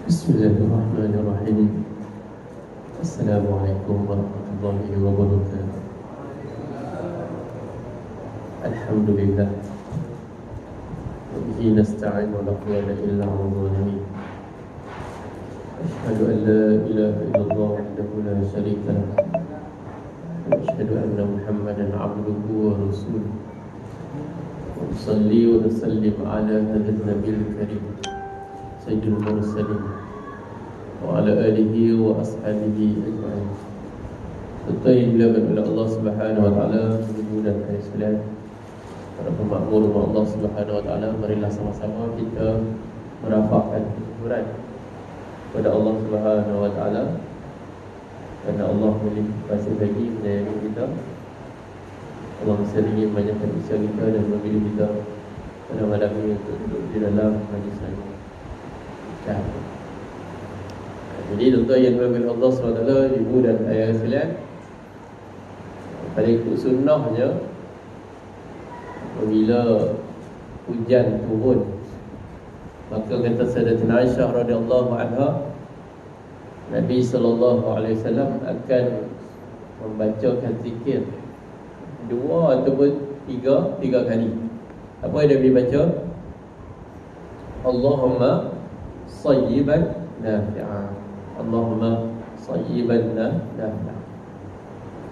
بسم الله الرحمن الرحيم. السلام عليكم ورحمة الله وبركاته. الحمد لله وبه نستعين ولا قوة إلا على الظالمين. أشهد أن لا إله إلا الله وحده لا شريك له، وأشهد أن محمدا عبده ورسوله، ونصلي ونسلم على هذا النبي الكريم سيد المرسلين وعلى آله وأصحابه أجمعين. Serta yang dimuliakan oleh Allah Subhanahu wa taala, ibu dan ayah sekalian, para pemakmur rumah Allah Subhanahu wa taala, marilah sama-sama kita merafakkan syukuran kepada Allah Subhanahu wa taala kerana Allah masih lagi menyayangi kita. Allah masih lagi membanyakkan usia kita dan memilih kita pada malam ini untuk duduk di dalam majlis ini. Jadi tuan-tuan yang dimuliakan Allah SWT, ibu dan ayah sekalian, pada ikut sunnahnya, apabila hujan turun, maka kata Sayyidatina Aisyah radhiyallahu anha, Nabi SAW akan membacakan zikir 2 ataupun 3 kali. Apa yang Nabi baca? Allahumma sayyiban nafi'an, Allahumma sayyiban nafi'an.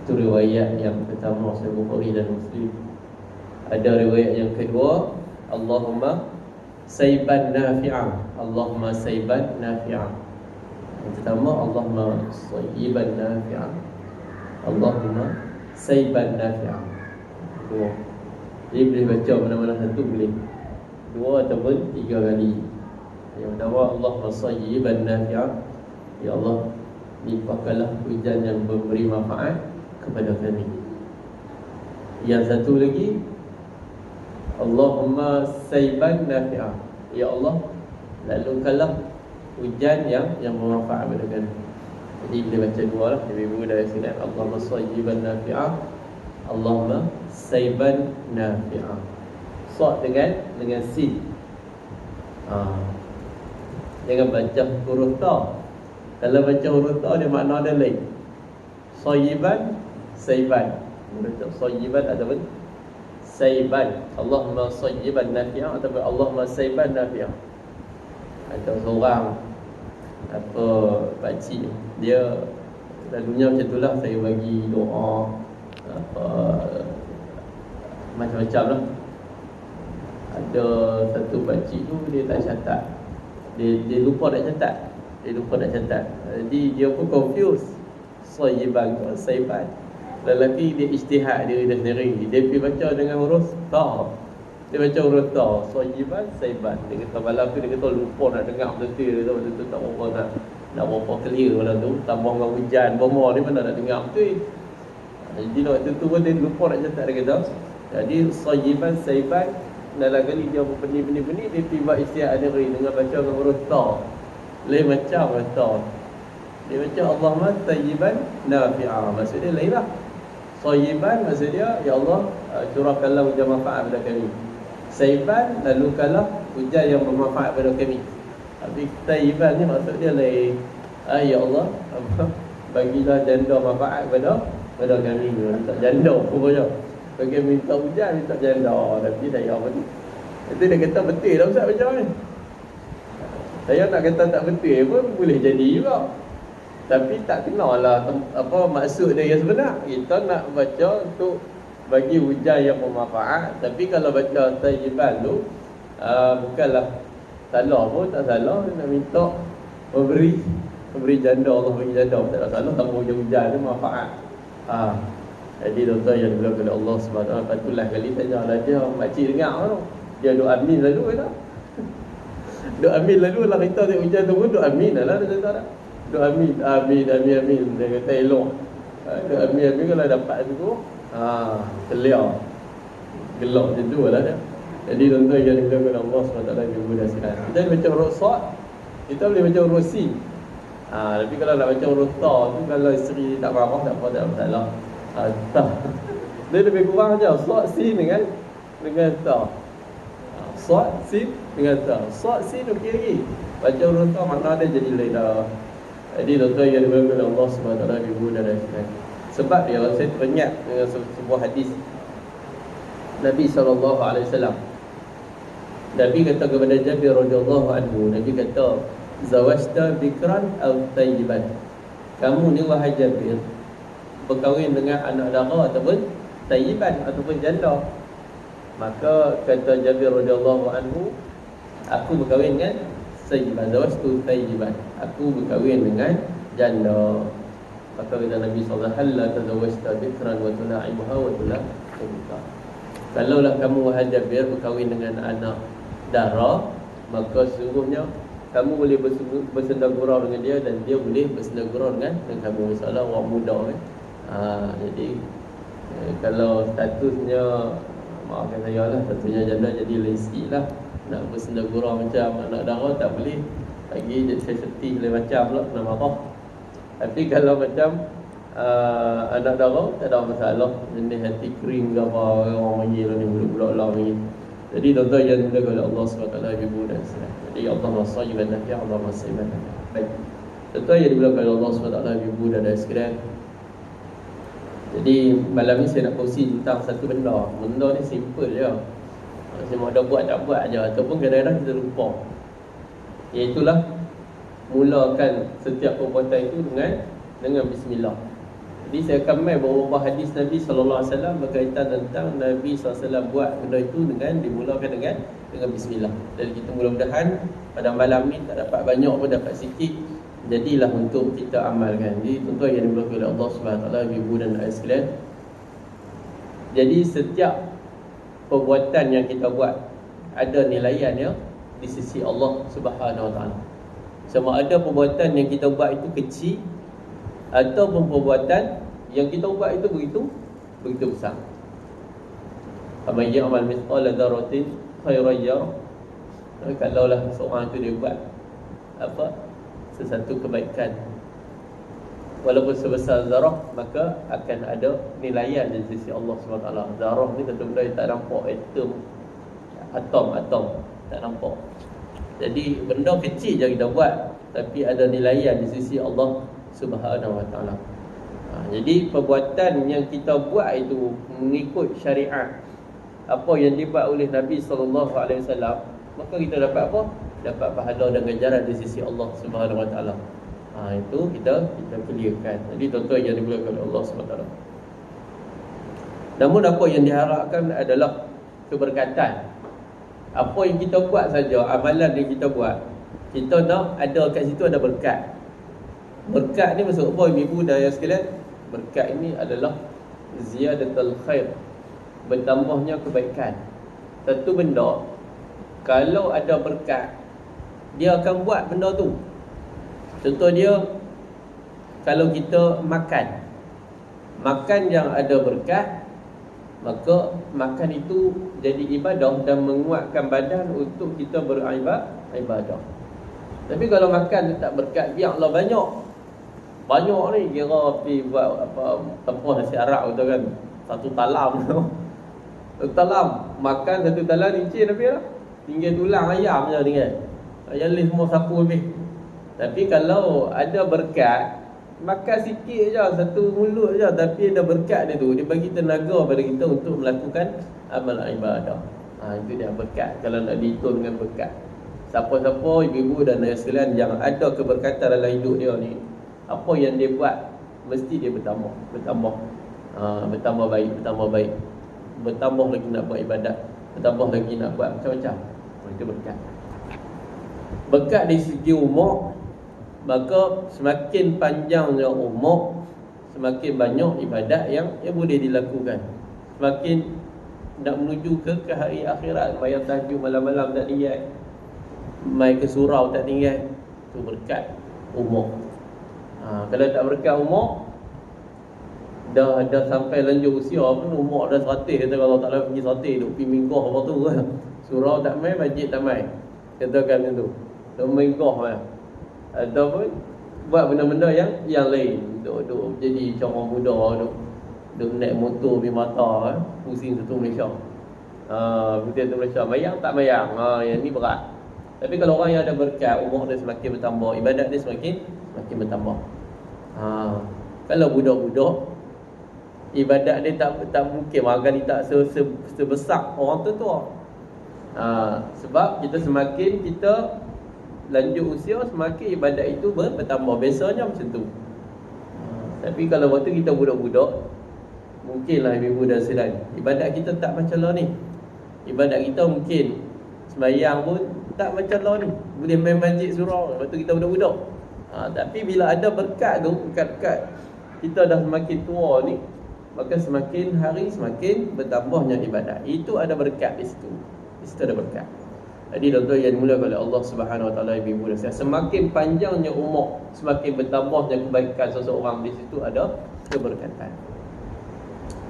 Itu riwayat yang pertama Sahih Bukhari dan Muslim. Ada riwayat yang kedua, Allahumma sayyiban nafi'an, Allahumma sayyiban nafi'an. Yang pertama, Allahumma sayyiban nafi'an, Allahumma sayyiban nafi'an. Dua. Jadi boleh baca mana-mana satu boleh, 2 ataupun 3 kali. Yang pertama, Allahumma sayyiban nafi'an, ya Allah, limpahkanlah hujan yang memberi manfaat kepada kami. Yang satu lagi, Allahumma sayyiban nafi'an, ya Allah, lalukanlah hujan yang bermanfaat kepada kami. Jadi kita baca 2 lah, ibu dan ayah, Allahumma sayyiban nafi'an, Allahumma sayyiban nafi'an. Sad dengan sin. Jangan baca huruf ta. Kalau baca huruf ta, dia makna dia lain. Sayyiban, sayyiban. Baca sayyiban ataupun sayyiban. Allahumma sayyiban nafi'an ataupun Allahumma sayyiban nafi'an. Ada seorang pakcik, dia lalunya macam itulah, saya bagi doa macam-macam lah. Ada satu pakcik tu, dia tak catat, dia lupa nak catat. Jadi dia pun confused, sayyiban ke sayyiban. Lelaki dia ijtihad dia sendiri, dia pergi baca dengan huruf ta. Dia baca huruf ta, sayyiban, sayyiban. Dia kata malam tu, dia kata lupa nak dengar betul-betul. Dia kata betul tak berapa nak berapa clear malam tu. Tambah dengan hujan, bomor dia mana nak dengar betul. Jadi waktu tu pun dia lupa nak catat, dia kata. Jadi sayyiban, sayyiban, dalam kali dia benih-benih, dia tiba ijtihad sendiri dengan baca dengan huruf ta. Lain macam ta. Dia baca Allahumma sayyiban nafi'ah, maksud dia lain lah. Sayyiban maksud dia, ya Allah, curahkanlah hujan manfaat kepada kami. Sayyiban, lalukanlah hujan yang bermanfaat kepada kami. Tapi sayyiban ni maksud dia lain. Ya Allah, bagilah janda manfaat kepada kami. Tak janda pun bagi minta hujan, minta janda. Tapi saya apa ni? Itu dia kata betul tak Ustaz baca ni? Saya nak kata tak betul pun boleh jadi juga. Tapi tak kenalah apa maksud dia yang sebenar. Kita nak baca untuk bagi hujan yang bermanfaat. Tapi kalau baca sayyiban tu, bukanlah salah pun, tak salah. Nak minta memberi janda, Allah bagi janda, tak salah. Tambah hujan-hujan tu manfaat. Jadi tuan-tuan yang dimuliakan oleh Allah SWT, patutlah kali tanyalah dia, makcik dengar tu, dia doa amin lalu kan? Doa amin lalu lah, kita tengok hujan tu pun doa amin lah, dia kata tak? Doa amin, dia kata elok. Doa amin kalau dapat tu, clear, gelap macam tu lah dia. Jadi tuan-tuan yang dimuliakan oleh Allah SWT, ibu dan sekalian, kita baca huruf sad, kita boleh baca huruf sin. Tapi kalau nak baca huruf ta tu, kalau isteri tak marah, tak apa, tak masalah. Tak. Dia lebih kurang je sad sin dengan ta. Sad sin dengan ta. Sad sin okey lagi. Baca huruf ta makna dia jadi lain dah. Jadi tuan-tuan yang dimuliakan oleh Allah Subhanahu Wa Taala, ibu dan ayah. Sebab dia saya teringat dengan sebuah hadis Nabi SAW. Nabi kata kepada Jabir radhiyallahu anhu, Nabi kata, "Zawajta bikran aw tayyiban?" Kamu ni wahai Jabir, berkahwin dengan anak dara ataupun tayyiban ataupun janda. Maka kata Jabir radhiyallahu anhu, aku berkahwin dengan tayyiban. Zawajtu tayyiban. Aku berkahwin dengan janda. Maka kata Nabi sallallahu alaihi wasallam, "Tazawwajta bikran wa tuna'ibuha wa tula'ibka." Kalaulah kamu wahai Jabir berkahwin dengan anak dara, maka sesungguhnya kamu boleh bersenda gurau dengan dia dan dia boleh bersenda gurau dengan kamu. Masalah orang muda kan. Jadi kalau statusnya, maafkan saya lah, statusnya janda jadi lain sikit lah. Nak bersenda gurau macam anak dara tak boleh. Lagi jadi sensitif lain macam pula, kena marah. Tapi kalau macam anak dara tak ada masalah. Jenis hati kering ke apa, orang panggil ni budak-budak lah panggil. Jadi tuan-tuan yang dimuliakan oleh Allah SWT, ibu dan saudara. Jadi Allah sayyiban nafi', Allah sayyiban nafi'. Baik. Tuan-tuan yang dimuliakan oleh Allah SWT, ibu dan saudara. Jadi malam ni saya nak kongsi tentang satu benda. Benda ni simple je. Saya mau ada buat tak buat aja, ataupun kadang-kadang kita lupa. Iaitulah mulakan setiap perbuatan itu dengan bismillah. Jadi saya akan main beberapa hadis Nabi SAW berkaitan tentang Nabi SAW buat benda itu dimulakan dengan bismillah. Jadi kita mudah-mudahan pada malam ni tak dapat banyak pun dapat sikit, jadilah untuk kita amalkan. Jadi tuan-tuan yang dimuliakan oleh Allah SWT, ibu dan ayah sekalian, jadi setiap perbuatan yang kita buat ada nilaiannya di sisi Allah Subhanahu Wa Taala. Sama ada perbuatan yang kita buat itu kecil ataupun perbuatan yang kita buat itu begitu besar. Faman ya'mal mithqala dzarratin khairan yarah. Kalaulah seorang itu dia buat sesuatu kebaikan walaupun sebesar zarah, maka akan ada nilaian di sisi Allah SWT. Zarah ni satu benda yang tak nampak, atom tak nampak. Jadi benda kecil je kita buat, tapi ada nilaian di sisi Allah Subhanahu Wa Taala. Jadi perbuatan yang kita buat itu mengikut syariat apa yang dibuat oleh Nabi SAW, maka kita dapat apa? Dapat pahala dan ganjaran di sisi Allah Subhanahu Wa Taala. Itu kita clearkan. Jadi tuan-tuan yang dimuliakan oleh Allah SWT. Namun apa yang diharapkan adalah keberkatan. Apa yang kita buat saja, amalan yang kita buat, kita nak ada kat situ ada berkat. Berkat ni maksud apa ibu dan ayah sekalian? Berkat ini adalah ziyadatul khair, bertambahnya kebaikan. Satu benda kalau ada berkat, dia akan buat benda tu. Contoh dia, kalau kita makan yang ada berkat, maka makan itu jadi ibadah dan menguatkan badan untuk kita beribadah. Tapi kalau makan tak berkat, biarlah banyak ni, kira pergi buat apa nasi Arab tu kan, satu talam tu. Satu talam, makan satu talam licin tapi lah, tinggal tulang ayam je tinggal. Ayam lih semua sapu habis. Tapi kalau ada berkat, makan sikit je, satu mulut je, tapi ada berkat dia tu, dia bagi tenaga pada kita untuk melakukan amal ibadah. Itu dia berkat. Kalau nak dihitung dengan berkat, siapa-siapa ibu-ibu dan ayah sekalian yang ada keberkatan dalam hidup dia ni, apa yang dia buat mesti dia bertambah baik, bertambah lagi nak buat ibadat, bertambah lagi nak buat macam-macam. Itu berkat. Berkat dari segi umur, maka semakin panjangnya umur, semakin banyak ibadat yang boleh dilakukan. Semakin nak menuju ke hari akhirat, bayar tahajud malam-malam tak tinggal, mai ke surau tak tinggal. Itu berkat umur. Kalau tak berkat umur, dah sampai lanjut usia pun, umur dah 100, kata kalau tak lah pergi 100 duk pergi minggah apa tu kan. Surau tak mai, masjid tak mai, katakan macam tu. Duk minggah lah, ataupun buat benda-benda yang lain, duk jadi macam orang muda, duk naik motor pergi mata, pusing satu Malaysia. Kemudian tu Malaysia mayang tak mayang, yang ni berat. Tapi kalau orang yang ada berkat, umur dia semakin bertambah, ibadat dia semakin bertambah. Kalau budak-budak, ibadat dia tak mungkin barangkali tak sebesar orang tua. Sebab semakin kita lanjut usia, semakin ibadat itu bertambah. Biasanya macam tu. Tapi kalau waktu kita budak-budak, mungkinlah ibu dan saudara, ibadat kita tak macam lah ni. Ibadat kita mungkin sembahyang pun tak macam lah ni, boleh main masjid surau waktu kita budak-budak. Tapi bila ada berkat tu, berkat kita dah semakin tua ni, maka semakin hari semakin bertambahnya ibadat. Itu ada berkat di situ. Di situ ada berkat. Jadi tuan-tuan yang dimuliakan oleh Allah Subhanahu Wa Taala, ibu dan saudara, semakin panjangnya umur, semakin bertambahnya kebaikan seseorang, di situ ada keberkatan.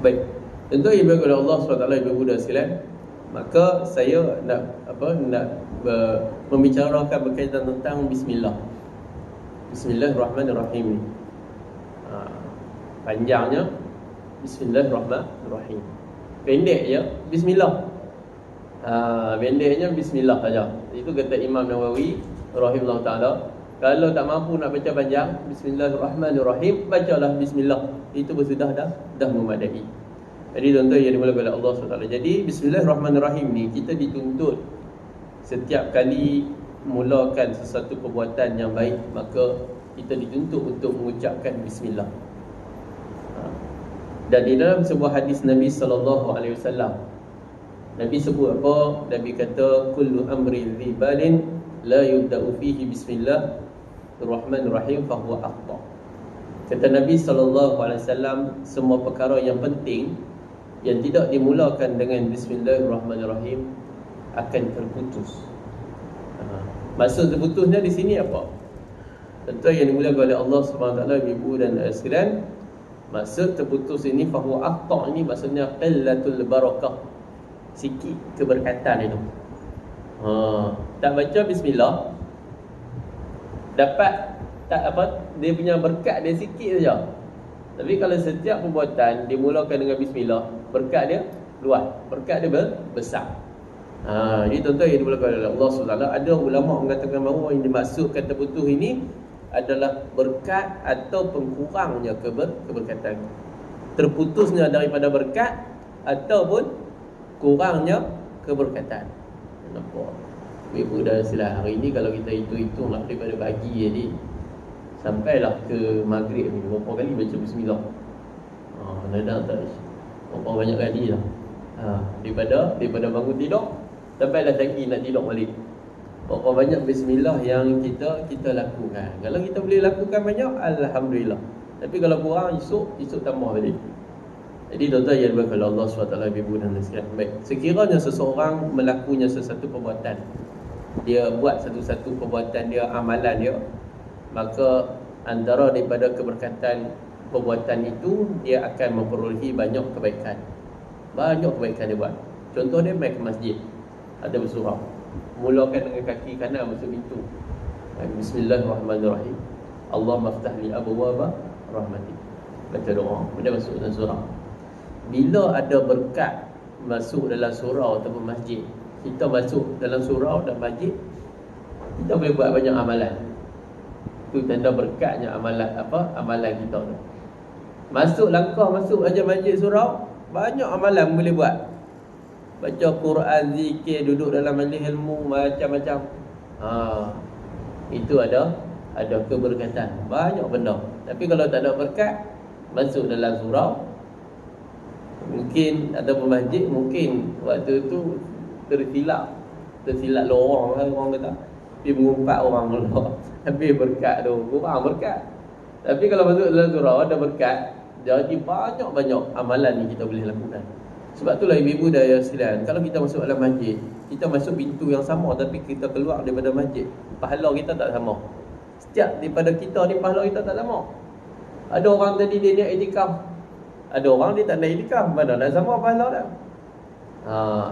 Baik, tuan-tuan yang dimuliakan oleh Allah Subhanahu Wa Taala, ibu dan saudara, maka saya nak membicarakan berkaitan tentang bismillah. Bismillahirrahmanirrahim. Panjangnya Bismillahirrahmanirrahim. Pendek je bismillah. Pendeknya bismillah saja. Itu kata Imam Nawawi rahimahullah taala, kalau tak mampu nak baca panjang, Bismillahirrahmanirrahim, bacalah bismillah. Itu sudah dah memadai. Jadi tuan-tuan yang dimuliakan oleh Allah SWT, jadi Bismillahirrahmanirrahim ni kita dituntut setiap kali mulakan sesuatu perbuatan yang baik, maka kita dituntut untuk mengucapkan bismillah. Dan di dalam sebuah hadis Nabi SAW, Nabi sebut apa? Nabi kata, kullu amri dhi balin la yubda'u fihi bismillahirrahmanirrahim fahuwa akhta. Kata Nabi SAW, semua perkara yang penting yang tidak dimulakan dengan bismillahirrahmanirrahim akan terputus. Maksud terputusnya di sini apa? Tentu yang dimuliakan oleh Allah SWT, ibu dan sekalian, maksud terputus ini fahuwa akhta ini maksudnya qillatul barakah, sikit keberkatan itu. Tak baca bismillah, dapat tak apa, dia punya berkat dia sikit saja. Tapi kalau setiap perbuatan dimulakan dengan bismillah, berkat dia luas, berkat dia besar. Jadi tuan-tuan yang dimulakan oleh Allah SWT, ada ulama mengatakan bahawa yang dimaksudkan terputus ini adalah berkat atau pengkurangnya keberkatan, terputusnya daripada berkat ataupun kurangnya keberkatan. Nampak? Ibu dan silah hari ini kalau kita hitung-hitung lah daripada pagi jadi sampailah ke maghrib ni, berapa kali baca bismillah? Nadang tak berapa banyak kali lah. Daripada bangun tidur sampailah pagi nak tidur balik, berapa banyak bismillah yang kita lakukan. Kalau kita boleh lakukan banyak, alhamdulillah. Tapi kalau kurang, esok tambah balik. Jadi tuan-tuan yang dimuliakan oleh Allah SWT, ibu dan sekalian, baik, sekiranya seseorang melakukan sesuatu perbuatan, dia buat satu-satu perbuatan dia, amalan dia, maka antara daripada keberkatan perbuatan itu, dia akan memperolehi banyak kebaikan. Banyak kebaikan dia buat. Contoh dia main ke masjid, ada bersurau, mulakan dengan kaki kanan masuk pintu, Bismillahirrahmanirrahim, Allahumma aftah li abwaaba rahmatik, baca doa, kemudian masuk dalam surau. Bila ada berkat masuk dalam surau ataupun masjid, kita masuk dalam surau dan masjid, kita boleh buat banyak amalan. Itu tanda berkatnya amalan kita tu. Masuk aja masjid surau, banyak amalan boleh buat. Baca Quran, zikir, duduk dalam majlis ilmu, macam-macam. Itu ada keberkatan, banyak benda. Tapi kalau tak ada berkat, masuk dalam surau mungkin, ataupun masjid, mungkin waktu tu tersilap lorong lah orang kata, dia mengumpat orang dulu. Habis berkat tu, kurang berkat. Tapi kalau masuk dalam surau ada berkat, jadi banyak-banyak amalan ni kita boleh lakukan. Sebab itulah ibu-ibu dan sekalian, kalau kita masuk dalam masjid, kita masuk pintu yang sama tapi kita keluar daripada masjid, pahala kita tak sama. Setiap daripada kita ni pahala kita tak sama. Ada orang tadi dia niat iktikaf, ada orang dia tak nak iktikaf, mana nak sama pahala dah.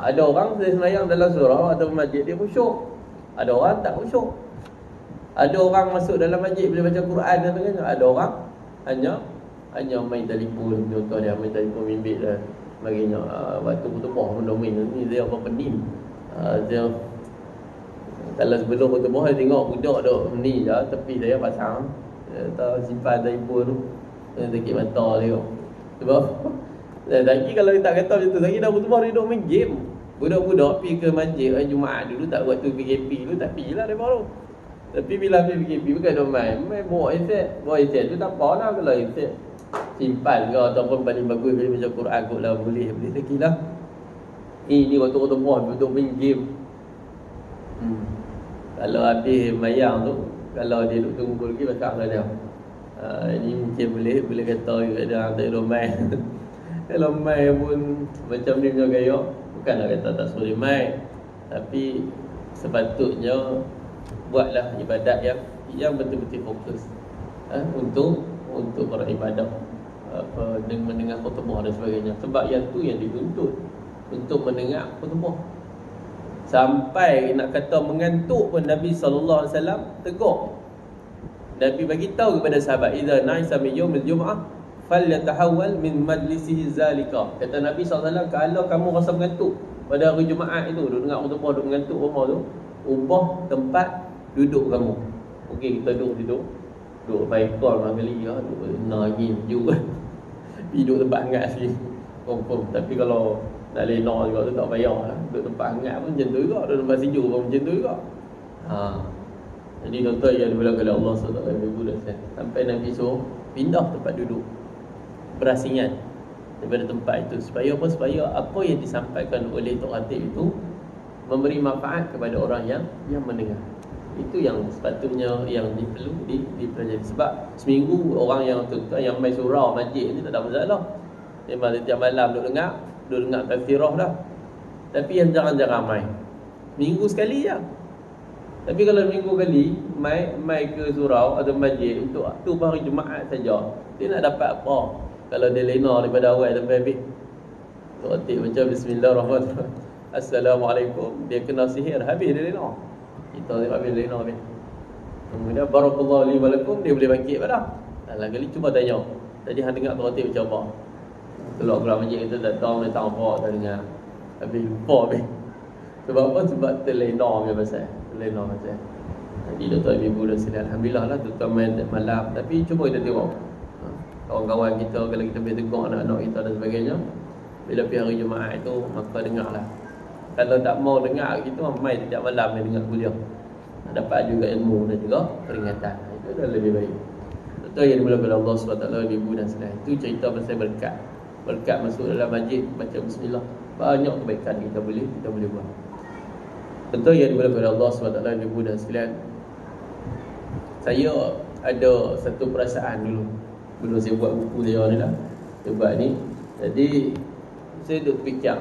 Ada orang dia sembahyang dalam surau atau masjid dia khusyuk, ada orang tak khusyuk. Ada orang masuk dalam masjid boleh baca Quran dan sebagainya, ada orang hanya main telefon. Contoh dia main telefon bimbit dah. Bagainya waktu bertemu pun domain ni dia apa pening. Dia kalau sebelum bertemu dia tengok budak duk ni je tepi saya pasang. Tahu simpan dari ibu tu. Sakit mata dia. Sebab lagi kalau dia tak kata macam tu, lagi dah bertemu dia duk main game. Budak-budak pergi ke masjid Jumaat dulu tak waktu PKP dulu tak pergilah dia baru. Tapi bila PKP bukan duk main bawa headset tu tak apa lah. Kalau headset simpan ke ataupun paling bagus bila baca Quran kot lah, boleh lagi lah. Ini waktu duduk main game. Kalau habis mayang tu, kalau dia duduk tunggu lagi pasang lah dia. Ini mungkin boleh kata dia tak ada main. Kalau main pun macam ni punya gaya, bukanlah kata tak suruh dia main, tapi sepatutnya buatlah ibadat yang betul-betul fokus untuk beribadah, dengan mendengar khutbah dan sebagainya. Sebab yang tu yang dituntut untuk mendengar khutbah. Sampai nak kata mengantuk pun Nabi sallallahu alaihi wasallam tegur. Nabi bagi tahu kepada sahabat, idza na'isa min yaumil jum'ah falyatahawwal min majlisihi zalika. Kata Nabi SAW, kalau kamu rasa mengantuk pada hari Jumaat itu, duduk dengar khutbah, duduk mengantuk rumah tu, ubah tempat duduk kamu. Okey, kita duduk baikal kali ya, duduk lagi juga. Duduk tempat hangat sikit. Confirm. Tapi kalau nak lena juga tu tak payah lah. Duduk tempat hangat pun macam tu juga, duduk tempat sejuk pun macam tu juga. Jadi tuan-tuan yang dimuliakan oleh Allah SWT, sampai Nabi suruh pindah tempat duduk, berasingan daripada tempat itu. Supaya apa? Supaya apa yang disampaikan oleh Tok Khatib itu memberi manfaat kepada orang yang mendengar. Itu yang sepatutnya yang perlu dipelajari. Sebab seminggu orang yang tuan-tuan yang main surau masjid ni tak ada masalah. Memang setiap malam duduk dengar tafsirah dah. Tapi yang jarang-jarang main, minggu sekali je. Tapi kalau minggu kali mai ke surau atau masjid untuk tu hari Jumaat saja, dia nak dapat apa? Kalau dia lena daripada awal sampai habis. Tu hati macam bismillahirrahmanirrahim, assalamualaikum, dia kena sihir habis dia lena. Kita tengok habis lena habis. Kemudian barakallahu li wa lakum, dia boleh bangkit pada. Lain kali cuba tanya. Tadi hang dengar tu hati macam apa? Keluar masjid kita datang dia tak apa, tak dengar. Habis lupa habis. Sebab apa? Sebab terlena punya pasal. Terlena macam. Jadi tuan-tuan ibu dan sekalian, alhamdulillah lah tuan-tuan main malam. Tapi cuba kita tengok kawan-kawan kita, kalau kita boleh tegur anak-anak kita dan sebagainya, bila pergi hari Jumaat itu, maka dengarlah. Kalau tak mau dengar, kita main setiap malam dia dengar kuliah. Dapat juga ilmu dan juga peringatan. Itu dah lebih baik. Tuan-tuan yang dimulakan oleh Allah SWT, ibu dan sekalian, itu cerita pasal berkat. Berkat masuk dalam masjid, baca bismillah, banyak kebaikan kita boleh buat. Tentu yang dimulakan oleh Allah SWT, ibu dan sekalian, saya ada satu perasaan dulu saya buat buku saya ni lah, saya buat ni. Jadi saya duk fikir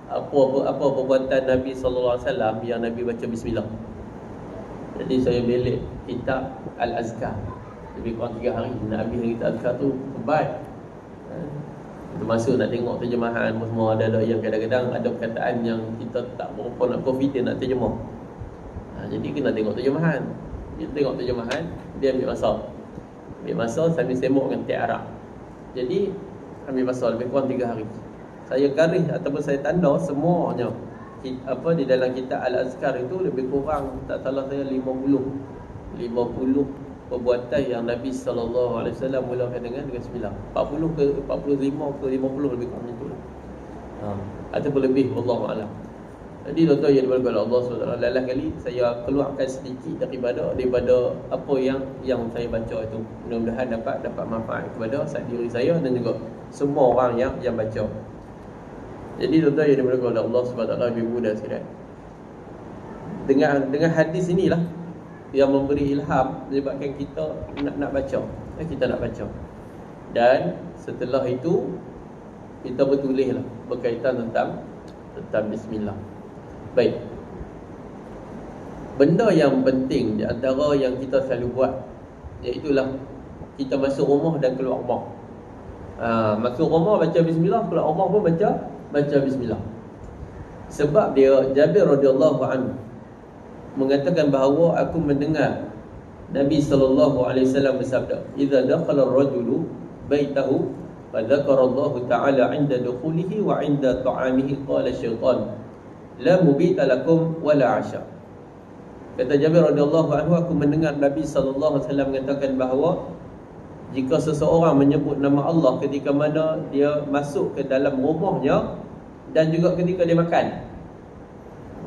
apa perbuatan Nabi SAW yang Nabi baca bismillah. Jadi saya belik kitab Al-Azkar, lebih kurang 3 hari nak habis kitab Al-Azkar tu terbaik. Termasuk nak tengok terjemahan semua, ada yang kadang-kadang ada perkataan yang kita tak berapa nak confident nak terjemah. Jadi kena tengok terjemahan. Kita tengok terjemahan, dia ambil masa sambil sembuk dengan tiap Arab. Jadi ambil masa lebih kurang 3 hari. Saya garis ataupun saya tanda semuanya di dalam kitab Al-Azkar itu, lebih kurang tak salah saya 50 perbuatan yang Nabi SAW mulakan dengan bismillah. 40 ke 45 ke 50 lebih kurang macam tu lah. Ataupun lebih, wallahu a'lam. Jadi tuan-tuan yang dimuliakan oleh Allah SWT, lain kali saya keluarkan sedikit daripada apa yang saya baca itu. Mudah-mudahan dapat manfaat kepada diri saya dan juga semua orang yang baca. Jadi tuan-tuan yang dimuliakan oleh Allah SWT, ibu dan sekalian, dengan hadis inilah yang memberi ilham menyebabkan kita nak baca. Kita nak baca. Dan setelah itu kita bertulislah berkaitan tentang bismillah. Baik. Benda yang penting di antara yang kita selalu buat, iaitulah kita masuk rumah dan keluar rumah. Masuk rumah baca bismillah, keluar rumah pun baca bismillah. Sebab dia Jabir radhiyallahu anhu mengatakan bahawa aku mendengar Nabi sallallahu alaihi wasallam bersabda, "Idza dakhala ar-rajulu baitahu فذكر الله تعالى عند دخوله وعند طعامه قال الشيطان لا مبيت لكم ولا عشاء. Kata Jabir radhiyallahu anhu, aku mendengar Nabi sallallahu alaihi wasallam mengatakan bahawa jika seseorang menyebut nama Allah ketika mana dia masuk ke dalam rumahnya dan juga ketika dia makan,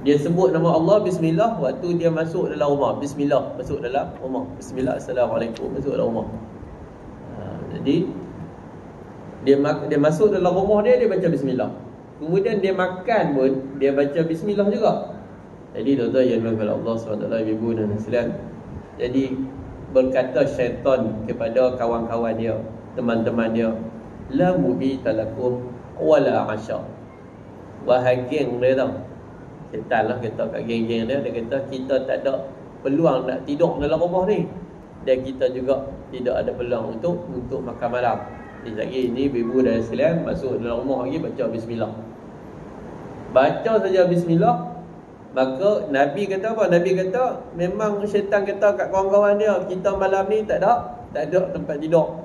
dia sebut nama Allah bismillah waktu dia masuk dalam rumah, bismillah masuk dalam rumah, bismillah assalamualaikum masuk dalam rumah. Jadi dia masuk dalam rumah dia baca bismillah. Kemudian dia makan pun dia baca bismillah juga. Jadi tuan-tuan yang dimuliakan Allah SWT, ibu dan sekalian, jadi berkata syaitan kepada kawan-kawan dia, teman-teman dia, la mubita lakum wala asya. Wahai geng dia tau, syaitan lah kata kat geng-geng dia, dia kata kita tak ada peluang nak tidur dalam rumah ni, dan kita juga tidak ada peluang untuk makan malam. Jadi lagi ini ibu dan sekalian masuk dalam rumah lagi baca bismillah. Baca saja bismillah, maka Nabi kata apa? Nabi kata memang syaitan kata kat kawan-kawan dia, kita malam ni tak ada tempat tidur.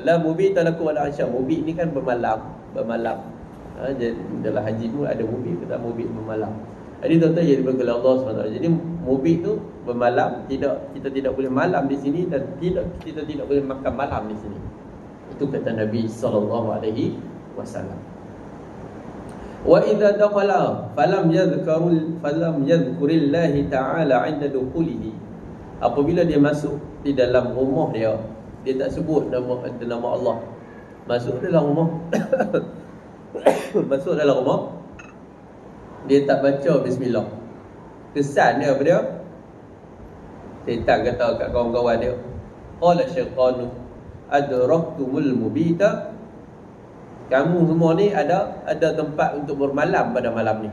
La mubita lakum wala asya. Mubit ni kan bermalam. Dalam haji pun ada mubit, kata mubit bermalam. Jadi tuan-tuan yang diberkati Allah SWT, jadi mubit tu bermalam, kita tidak boleh malam di sini, dan kita tidak boleh makan malam di sini. Itu kata Nabi SAW. Wa idza dakhala falam yadhkurillahi ta'ala 'inda dukhulihi. Apabila dia masuk di dalam rumah dia tak sebut nama Allah. Masuk dalam rumah masuk dalam rumah dia tak baca bismillah. Kesan dia apa dia? Syaitan kata kat kawan-kawan dia, qala syaitanu adraktumul mubita. Kamu semua ni ada tempat untuk bermalam pada malam ni.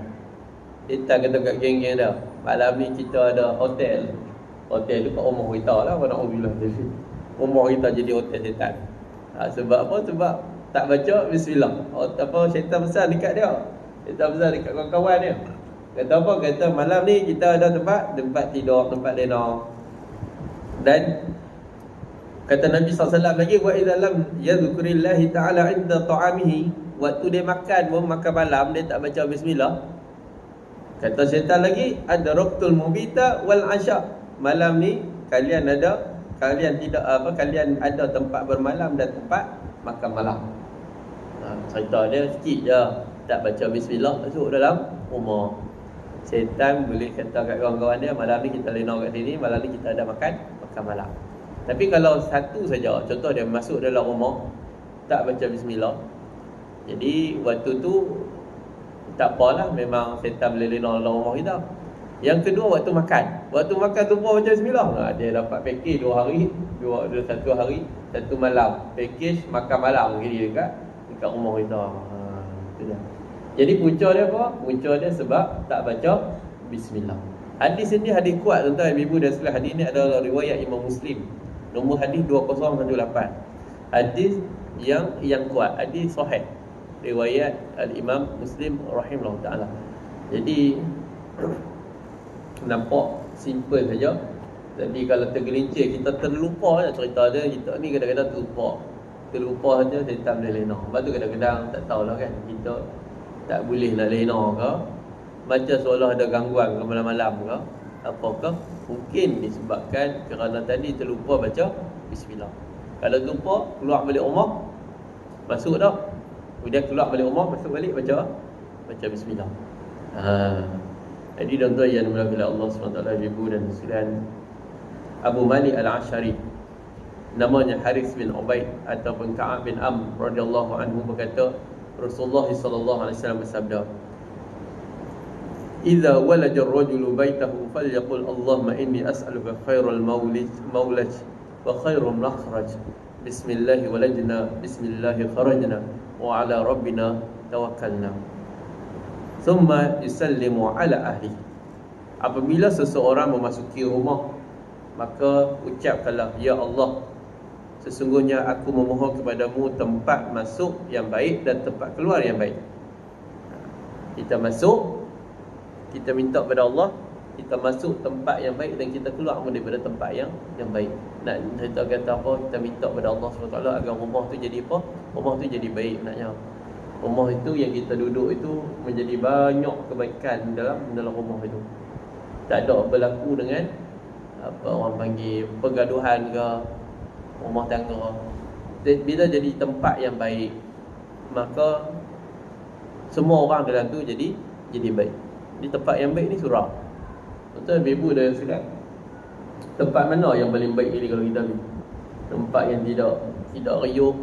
Kita kata kat geng-geng dia, malam ni kita ada hotel. Hotel tu kat rumah kita lah, apa nak ubilah. Rumah kita jadi hotel syaitan. Sebab apa? Sebab tak baca bismillah. Syaitan besar dekat dia. Syaitan besar dekat kawan-kawan dia. Kata apa? Kata malam ni kita ada tempat tidur, tempat lena. Dan kata Nabi SAW lagi, wa idza lam yadhkurillahi ta'ala 'inda ta'amihi, waktu dia makan malam dia tak baca bismillah. Kata syaitan lagi, adraktul mubita wal 'asya. Malam ni kalian ada tempat bermalam dan tempat makan malam. Cerita dia sikit je, tak baca bismillah masuk dalam rumah. Syaitan boleh kata kat kawan-kawan dia, malam ni kita lena kat sini, malam ni kita ada makan malam. Tapi kalau satu saja, contoh dia masuk dalam rumah tak baca bismillah, jadi waktu tu tak apalah, memang syaitan boleh lena dalam rumah kita. Yang kedua, waktu makan tu pun baca bismillah. Dia dapat package 2 hari, satu hari, satu malam, package makan malam gini dekat rumah kita. Itu dia. Jadi punca dia apa? Punca dia sebab tak baca bismillah. Hadis ini hadis kuat tuan-tuan ibu dan sekalian. Hadis ini adalah riwayat Imam Muslim. Nombor hadis 2018. Hadis yang kuat, hadis sahih. Riwayat Al-Imam Muslim rahimahullah taala. Jadi nampak simple saja. Jadi kalau tergelincir, kita terlupa je cerita dia. Kita ni kadang-kadang terlupa saja, syaitan boleh lena. Lepas tu kadang-kadang tak tahulah kan, kita tak boleh nak lena ke, macam seolah ada gangguan ke malam-malam ke, apakah? Mungkin disebabkan kerana tadi terlupa baca bismillah. Kalau lupa, keluar balik rumah, masuk dah, kemudian keluar balik rumah, masuk balik baca bismillah. Jadi tuan-tuan yang dimuliakan Allah SWT, ibu dan sekalian, Abu Malik Al-Ash'ari, namanya Haris bin Ubaid ataupun Ka'ab bin Amr radhiyallahu anhu, berkata Rasulullah sallallahu alaihi wasallam bersabda, "Idza walaja ar-rajulu baitahu falyaqul Allahumma inni as'aluka khairal mawlaj wa khairal makhraj. Bismillah walajna, bismillah kharajna, wa ala rabbina tawakkalna." Thumma yusallimu ala ahli. Apabila seseorang memasuki rumah, maka ucapkanlah, ya Allah, sesungguhnya aku memohon kepadamu tempat masuk yang baik dan tempat keluar yang baik. Kita masuk, kita minta kepada Allah, kita masuk tempat yang baik dan kita keluar pun daripada tempat yang baik. Nak cerita kata apa, kita minta kepada Allah SWT agar rumah tu jadi apa? Rumah tu jadi baik maknanya. Rumah itu yang kita duduk itu menjadi banyak kebaikan dalam rumah itu. Tak ada berlaku dengan apa orang panggil pergaduhan ke rumah tangga. Bila jadi tempat yang baik, maka semua orang dalam tu jadi baik. Di tempat yang baik ni surau. Betul ibu dah silap. Tempat mana yang paling baik ni kalau kita pergi? Tempat yang tidak riuh,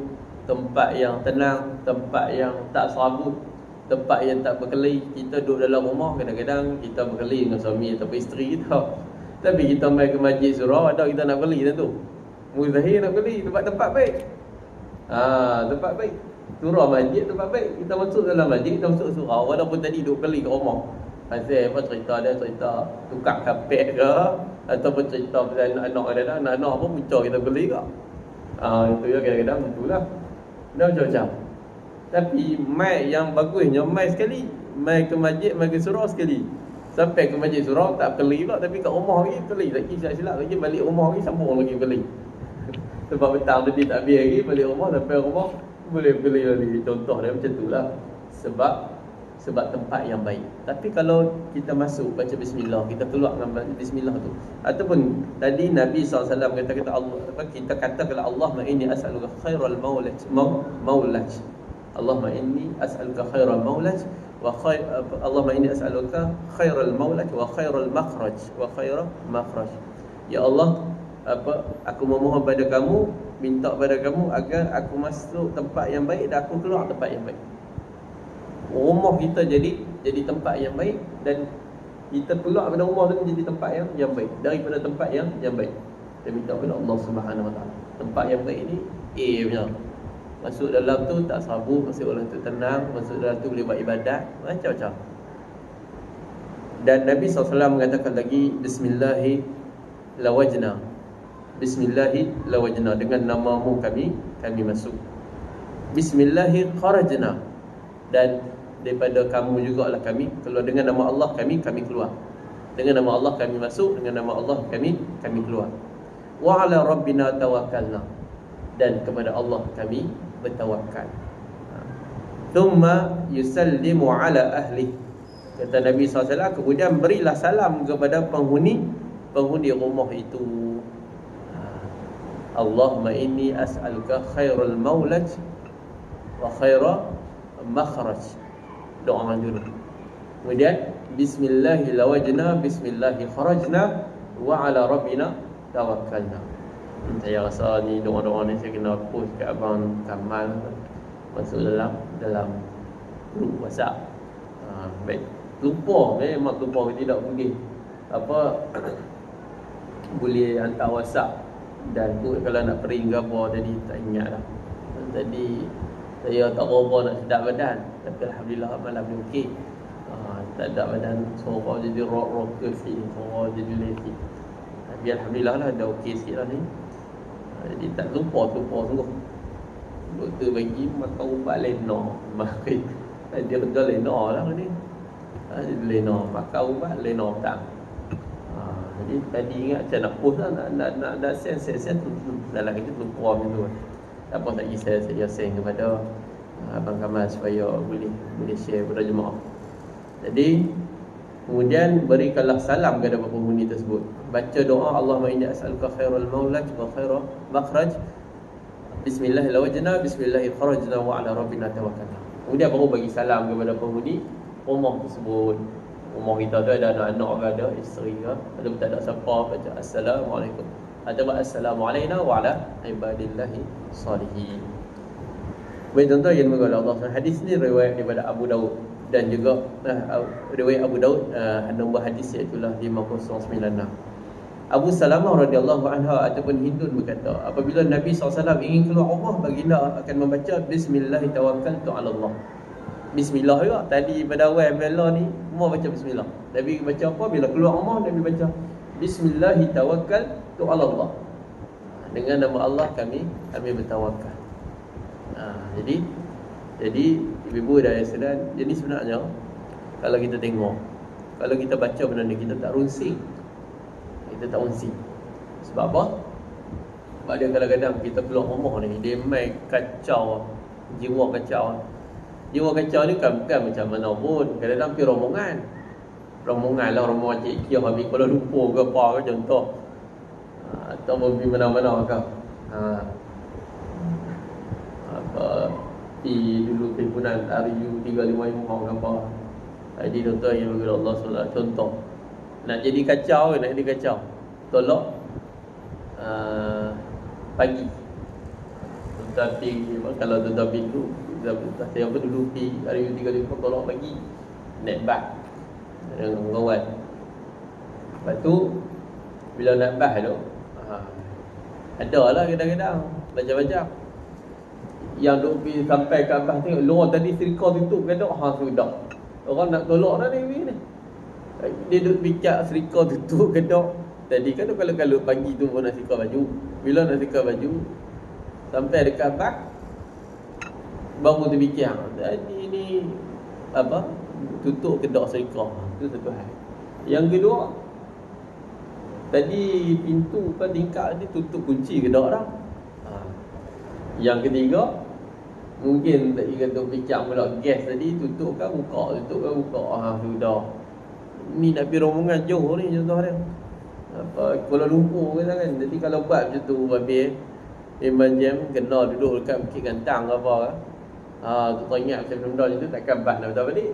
tempat yang tenang, tempat yang tak serabut, tempat yang tak berkelahi. Kita duduk dalam rumah, kadang-kadang kita berkelahi dengan suami atau isteri kita. Tapi kita main ke masjid surau, ada kita nak berkelahi tu. Muzahir nak berkelahi, tempat baik. Tempat baik. Surau masjid tempat baik. Kita masuk dalam masjid, kita masuk surau, walaupun tadi duduk berkelahi kat rumah. Pasal apa cerita tukar kapet ke, ataupun cerita pasal anak-anak apa punca kita beli ke. Itu ya kadang-kadang itulah. Dah macam-macam. Tapi mai yang bagusnya mai sekali, mai ke masjid, mai ke surau sekali. Sampai ke masjid surau tak beli pula, tapi kat rumah lagi beli. Lagi silap lagi balik rumah lagi sambung lagi beli. Sebab petang tadi tak habis lagi, balik rumah sampai rumah boleh beli lagi. Contoh dia macam itulah. Sebab tempat yang baik. Tapi kalau kita masuk baca bismillah, kita keluar dengan bismillah tu, ataupun tadi Nabi SAW kata Allah, kita kata kalau Allahumma inni as'aluka khairal maulaj. Allahumma inni as'aluka khairal maulaj wa Allahumma inni as'aluka khairal maulaj wa khairal makhraj wa khairal makhraj. Ya Allah, aku memohon pada kamu, minta pada kamu agar aku masuk tempat yang baik dan aku keluar tempat yang baik. Rumah kita jadi tempat yang baik, dan kita keluar daripada rumah tu menjadi tempat yang baik, daripada tempat yang baik. Kita minta kepada Allah Subhanahu Wa Taala. Tempat yang baik ni punya. Masuk dalam tu tak sabuk, masuk dalam tu tenang, masuk dalam tu boleh buat ibadat, macam-macam. Dan Nabi SAW mengatakan lagi, Bismillahi lawajna. Bismillahi lawajna, dengan namamu kami masuk. Bismillahi kharajna, dan daripada kamu jugalah kami keluar. Dengan nama Allah kami keluar. Dengan nama Allah kami masuk, dengan nama Allah kami keluar. Wa ala rabbina tawakkalna, dan kepada Allah kami bertawakal. Thumma yusallimu ala ahli. Kata Nabi SAW, kemudian berilah salam kepada penghuni rumah itu. Allahumma inni as'aluka khairal maulaj wa khairal makhraj. Doa dulu. Kemudian bismillahi lawajna, bismillahi kharajna, wa ala rabbina tawakkalna. Saya rasa ni doa-doa ni saya kena post kat abang Kamal, masuk dalam grup WhatsApp. Baik. Lupa, memang lupa, tidak boleh boleh hantar WhatsApp, dan tu kalau nak pering ke apa tadi tak ingat dah. Tadi saya tak apa nak sedap badan, tapi alhamdulillah malam ni okey. Tak ada badan, suara jadi rock sikit, suara jadi lesi. Tapi alhamdulillah lah dah okey sikit lah ni. Jadi tak lupa sungguh. Doktor bagi makan ubat Lena. Makan dia kerja Lena lah ni. Jadi Lena makan ubat Lena petang. Jadi tadi ingat saya nak post lah, nak send tu dalam kita lupa macam tu. Apa tak kisah, saya send kepada Abang Kamal supaya boleh share kepada jemaah. Jadi kemudian berikanlah salam kepada penghuni tersebut. Baca doa Allahumma inni as'aluka khairal maulaj wa khairal makhraj. Bismillahil lawajna, bismillahil kharajna, wa ala rabbina tawakkalna. Kemudian baru bagi salam kepada penghuni rumah tersebut. Rumah kita tu ada anak-anak ke, ada isteri ke, ataupun tak ada siapa, baca assalamualaikum atau assalamualaikum wa ala ibadillahi salihin. Baik tuan-tuan yang dimuliakan Allah, hadis ni riwayat daripada Abu Daud, dan juga riwayat Abu Daud nombor hadis iaitu 5096. Abu Salamah radhiyallahu anha ataupun Hindun berkata, apabila Nabi SAW ingin keluar rumah, baginda akan membaca bismillah tawakkaltu ala Allah. Bismillah juga. Tadi pada awal bela ni semua baca bismillah. Nabi baca apa bila keluar rumah? Nabi baca bismillah tawakkaltu ala Allah. Dengan nama Allah kami bertawakal. Jadi ibu-ibu dan ayah sekalian, jadi sebenarnya kalau kita tengok Kalau kita baca benda ni, kita tak runsing. Kita tak runsing. Sebab apa? Sebab dia kadang-kadang kita keluar rumah ni, dia main kacau, jiwa kacau. Jiwa kacau ni bukan macam mana pun. Kadang-kadang pergi rombongan lah, rombongan Cik Kia habis Kuala Lumpur ke apa ke contoh, atau pergi mana-mana ke, dulu perhimpunan RU 355 ke apa. Jadi tuan-tuan yang bagi Allah SWT, contoh nak jadi kacau, tolak pagi. Tapi kalau tuan-tuan pintu saya dulu pergi RU 355 tolak pagi, naik bas dengan kawan. Lepas tu bila naik bas tu, ada lah kadang-kadang macam-macam yang duk pergi sampai ke atas tengok luar tadi serika tutup kedok, sudah orang nak tolak dah ni. Dia duk bincang serika tutup kedok. Tadi kan kalau pagi tu pun nak serika baju. Bila nak serika baju sampai dekat atas baru terfikir, tadi ni apa, tutup kedok serika. Itu satu hal. Yang kedua, tadi pintu kan tingkap ni tutup kunci kedok dah. Yang ketiga, mungkin tadi kata fikir pula gas tadi tutup kan buka. Sudah. Ni nak pergi rombongan Johor ni contoh dia. Kuala Lumpur ke kan. Jadi kalau buat macam tu habis Imam Jam kena duduk dekat Bukit Gantang ke apa kan. Tu ingat macam benda macam tu takkan bas nak betul balik.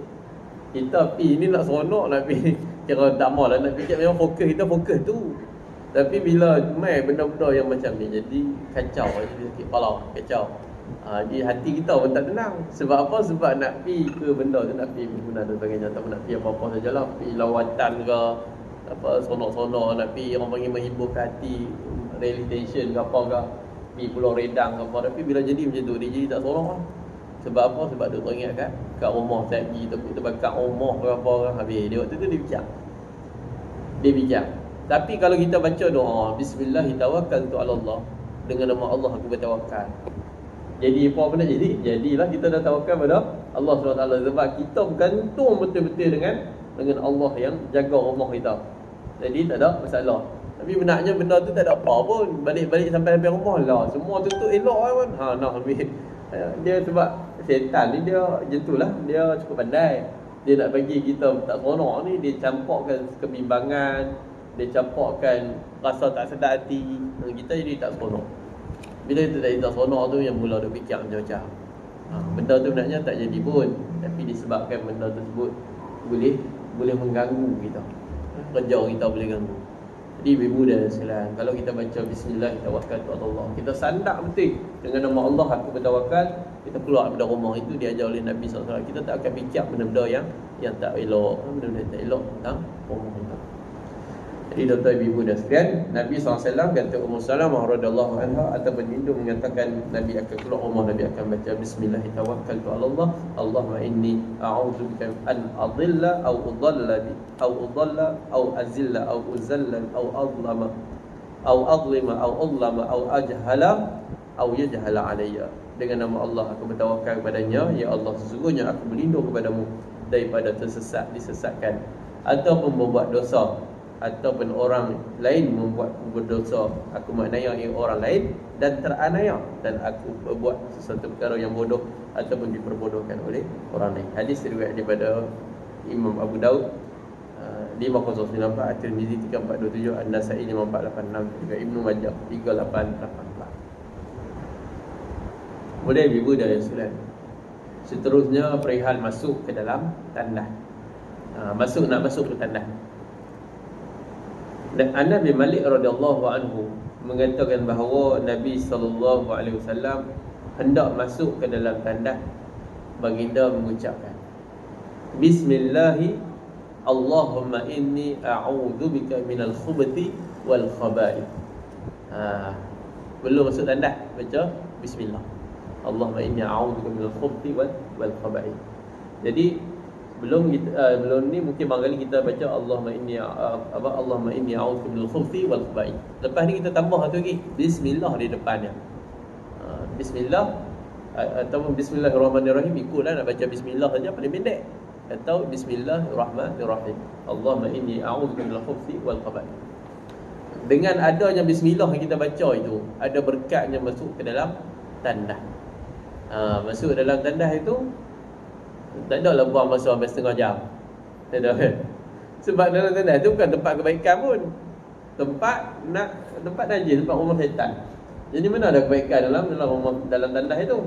Kita pergi ni nak seronok nak pergi. Kira tak mahu lah nak fikir memang fokus tu. Tapi bila mai benda-benda yang macam ni jadi kacau, jadi sakit kepala, kacau. Di hati kita pun tak tenang. Sebab apa? Sebab nak pergi ke benda tu, nak pergi guna dan sebagainya, tak nak pergi apa-apa sajalah, pergi lawatan ke apa, sonok-sonok, nak pergi orang panggil menghiburkan hati, relaxation ke apa ke, pergi Pulau Redang ke apa. Tapi bila jadi macam tu, dia jadi tak seronok lah. Sebab apa? Sebab dia teringat kan kat rumah saya pergi terbakar rumah ke apa ke, habis dia waktu tu dia bijak. Tapi kalau kita baca doa Bismillahirrahmanirrahim ala Allah, dengan nama Allah aku bertawakal. Jadi apa benda jadi? Jadilah kita dah tawakal pada Allah SWT. Sebab kita bergantung betul-betul dengan Allah yang jaga rumah kita. Jadi tak ada masalah. Tapi benarnya benda tu tak ada apa pun. Balik-balik sampai rumah lah, semua tutup elok kan. Nak ambil. Dia sebab setan ni dia jetulah, dia cukup pandai. Dia nak bagi kita tak seronok ni, dia campurkan kebimbangan, dia campurkan rasa tak sedar hati. Kita jadi tak seronok. Bila kita tak seronok tu yang mula dia fikir macam-macam. Benda tu sebenarnya tak jadi pun, tapi disebabkan benda tersebut boleh mengganggu kita. Kerja kita boleh ganggu. Jadi ibu dan sekalian, kalau kita baca bismillah kita tawakal kepada Allah, kita sandak betul dengan nama Allah aku bertawakal, kita keluar daripada rumah itu diajar oleh Nabi SAW. Kita tak akan fikir benda-benda yang tak elok, benda-benda tak elok tentang rumah kita. Jadi tuan-tuan ibu dan sekalian, Nabi SAW kata Ummu Salamah radhiyallahu anha ataupun Hindu mengatakan Nabi akan keluar rumah, Nabi akan baca bismillah tawakkaltu ala Allah, Allahumma inni a'udzubika an adilla aw udalla aw azilla aw uzalla aw adlama aw adlima aw udlama aw ajhala aw yajhala alayya. Dengan nama Allah aku bertawakal kepadanya, ya Allah sesungguhnya aku berlindung kepadamu daripada disesatkan ataupun membuat dosa, ataupun orang lain membuat berdosa, aku menganiaya orang lain dan teranaya, dan aku berbuat sesuatu perkara yang bodoh ataupun diperbodohkan oleh orang lain. Hadis riwayat daripada Imam Abu Daud 5094, At-Tirmizi 3427, An-Nasa'i 5486, juga Ibnu Majah 3884. Kemudian ibu dan sekalian, seterusnya perihal masuk ke dalam tandas. Nak masuk ke tandas. Dan Anas bin Malik radhiyallahu anhu mengatakan bahawa Nabi sallallahu alaihi wasallam hendak masuk ke dalam tandas, baginda mengucapkan Bismillahi Allahumma inni a'udzubika minal khubuthi wal khaba'ith. Belum masuk tandas baca bismillah, Allahumma inni a'udzubika minal khubuthi wal khaba'ith. Jadi belum ni mungkin barangkali kita baca Allahumma inni a'udzubika minal khubuthi wal khaba'ith. Lepas ni kita tambah satu lagi bismillah di depannya. Bismillah ataupun bismillahirrahmanirrahim, ikutlah nak baca bismillah saja paling pendek. atau bismillahirrahmanirrahim. Allahumma inni a'udzubika minal khubuthi wal khaba'ith. Dengan adanya bismillah yang kita baca itu, ada berkatnya masuk ke dalam tandas. Masuk dalam tandas itu tak ada lah buang masa sampai setengah jam. Tak ada kan? Sebab dalam tandas itu bukan tempat kebaikan pun. Tempat najis, tempat rumah syaitan. Jadi mana ada kebaikan dalam tandas itu?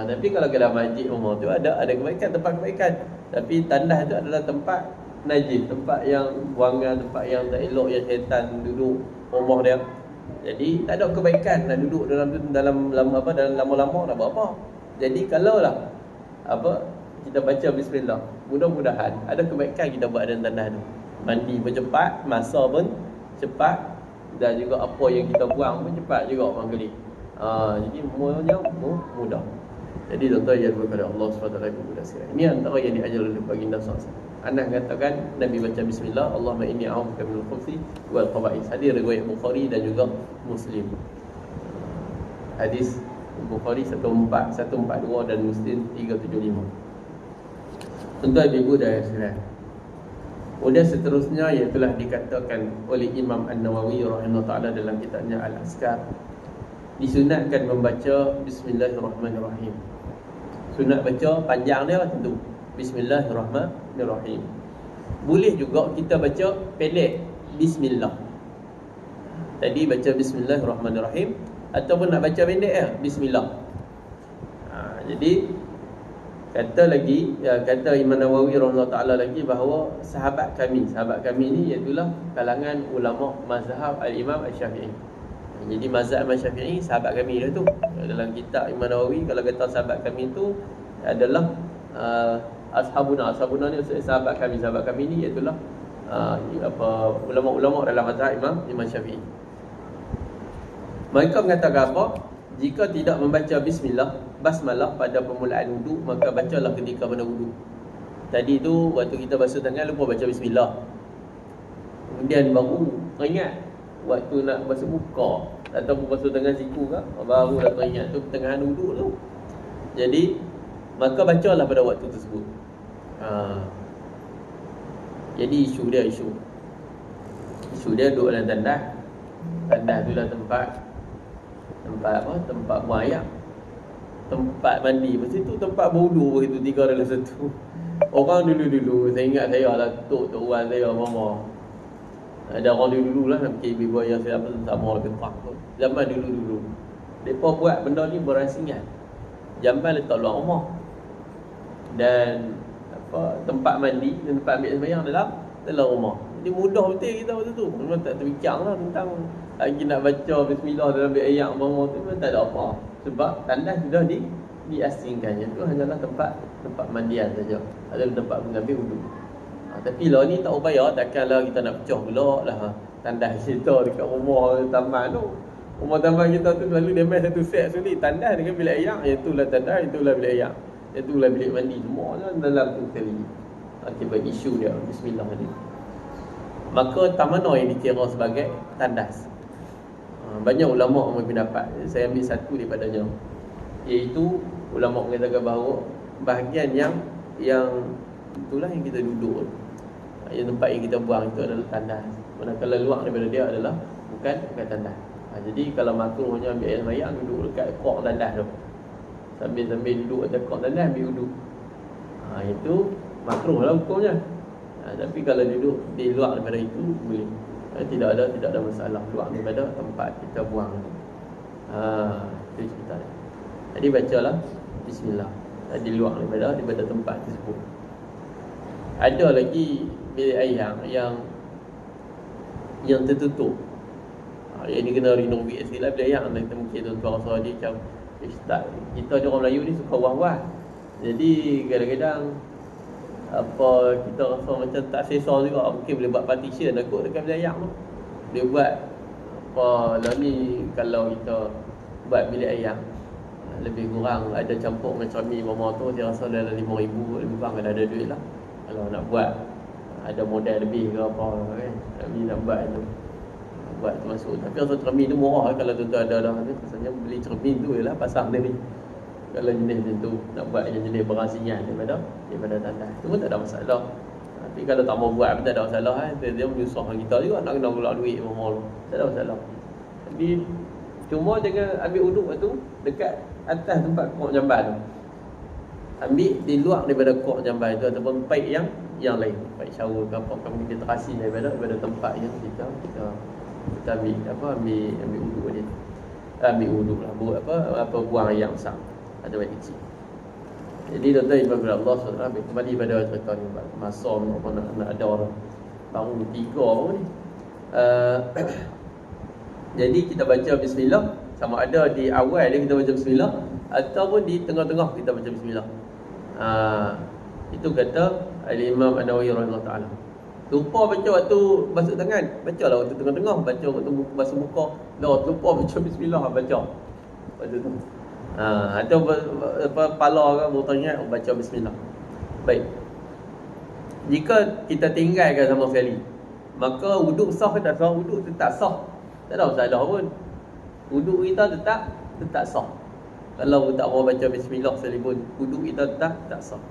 Tapi kalau dalam masjid rumah tu ada kebaikan, tempat kebaikan. Tapi tandas itu adalah tempat najis, tempat yang buangan, tempat yang tak elok, yang syaitan duduk rumah dia. Jadi tak ada kebaikan nak duduk dalam lama-lama nak buat apa. Jadi kalaulah kita baca bismillah, mudah-mudahan ada kebaikan kita buat dalam tandas tu. Mandi pun cepat, masa pun cepat, dan juga apa yang kita buang pun cepat juga orang kali. Jadi semuanya mudah. Jadi tuan-tuan yang berkepada Allah SWT mudah sekali. Ini antara yang diajar oleh baginda SAW. Anas katakan Nabi baca bismillah, Allahumma inni a'udzubika minal khubuthi wal khaba'ith. Hadis riwayat Bukhari dan juga Muslim. Hadis Bukhari 142 dan Muslim 375. Tuan-tuan ibu dan saudara, kemudian seterusnya yang telah dikatakan oleh Imam An-Nawawi rahimahullah ta'ala dalam kitabnya Al-Azkar, disunatkan membaca bismillahirrahmanirrahim. Sunat baca panjang dia lah tentu, bismillahirrahmanirrahim. Boleh juga kita baca pendek, bismillah. Tadi baca bismillahirrahmanirrahim, ataupun nak baca pendek bismillah. Jadi kata Imam Nawawi rahimahullah ta'ala lagi bahawa sahabat kami ni iaitulah kalangan ulama mazhab al-Imam Asy-Syafi'i. Jadi mazhab Imam Syafi'i sahabat kami dia tu. Dalam kitab Imam Nawawi kalau kata sahabat kami tu adalah ashabuna ni sahabat kami ni iaitulah ulama-ulama dalam mazhab Imam Syafi'i. Mereka mengatakan apa? Jika tidak membaca bismillah, basmalah pada permulaan wudu, maka bacalah ketika pada wudu. Tadi tu waktu kita basuh tangan lupa baca bismillah. Kemudian baru ingat waktu nak basuh muka ataupun basuh tangan siku ke, baru dah teringat tu pertengahan wudu tu. Jadi maka bacalah pada waktu tersebut. Jadi isu dia duduk dalam tandas. Tandas tu lah tempat buang air, tempat mandi. Lepas tu tempat berwudu begitu, tiga dalam satu. Orang dulu saya ingat saya lah tok wan saya mama. Ada orang dulu lah nak fikir ibu ayah saya apa sama lebih kurang tu. Zaman dulu depa buat benda ni berasingan. Jamban letak luar rumah. Dan tempat mandi dan tempat ambil sembahyang dalam rumah. Jadi mudah betul kita waktu tu. Memang tak terbincanglah tentang lagi nak baca bismillah dalam ambil air mama tu, memang tak ada apa. Sebab tandas sudah diasingkannya. Itu hanyalah tempat mandian saja. Ada tempat mengambil wudu. Tapi lah ni tak upaya, takkanlah kita nak pecah pula lah tandas kita dekat rumah taman tu. Rumah taman kita tu selalu dia main satu set sulit, tandas dengan bilik air, itulah tandas, itulah bilik air, itulah bilik mandi, semua dalam tu sekali. Akibat isu dia bismillah ni. Maka tak mana yang dikira sebagai tandas? Banyak ulama berpendapat, saya ambil satu daripadanya, iaitu ulama mengatakan bahawa bahagian yang itulah yang kita duduk, yang tempat yang kita buang itu adalah tandas. Manakala luar daripada dia adalah bukan tandas. Jadi kalau makruh hanya ambil air sembahyang, duduk dekat kok tandas tu, sambil duduk atas kok tandas ambil wuduk, itu makruh lah hukumnya. Tapi kalau duduk di luar daripada itu boleh. Tidak ada masalah luar daripada tempat kita buang. Itu cerita dia. Jadi bacalah bismillah di luar daripada tempat tersebut. Ada lagi bilik air yang tertutup, yang dikena renovate sikit lah bilik air. Kita mungkin tuan-tuan rasa dia macam kita ni orang Melayu ni suka wah-wah. Jadi kadang-kadang kita rasa macam tak selesa juga. Mungkin boleh buat partition aku dekat bilik air tu. Dia buat lah ni, kalau kita buat bilik air lebih kurang ada campur dengan cermin mama tu, dia rasa dalam 5,000 lebih kurang ada duit lah. Kalau nak buat ada modal lebih ke apa kan, kami nak buat tu, buat tu masuk. Tapi rasa cermin tu murah kalau tuan-tuan ada dah. Rasanya beli cermin tu je lah, pasang tadi. Kalau jenis macam tu, nak buat yang jenis berasingan daripada tandas, itu pun tak ada masalah. Tapi kalau tak mau buat pun tak ada masalah kan. Dia menyusahkan kita juga nak kena keluar duit mahal. Tak ada masalah. Tapi cuma jangan ambil uduk tu dekat atas tempat kok jamban tu. Ambil di luar daripada kok jamban tu ataupun paip yang lain. Paip shower ke apa, kamu kita terasin daripada tempat yang kita ambil uduk dia. Ambil uduk lah, buat buang air yang besar atau air kecil. Jadi tuan-tuan ibu Allah SWT kembali pada cerita ni, masa nak ada orang baru 3 baru ni. Jadi kita baca bismillah, sama ada di awal dia kita baca bismillah ataupun di tengah-tengah kita baca bismillah. Itu kata Al-Imam An-Nawawi rahimahullah ta'ala. Lupa baca waktu basuh tangan, bacalah waktu tengah-tengah, baca waktu basuh muka. Lupa baca bismillah, baca waktu tu. Atau pala ke baru teringat baca bismillah. Baik. Jika kita tinggalkan sama sekali, maka wuduk sah ke tak sah? Wuduk tetap sah. Tak ada masalah pun. Wuduk kita tetap sah. Kalau tak mau baca bismillah sekalipun, wuduk kita tetap sah.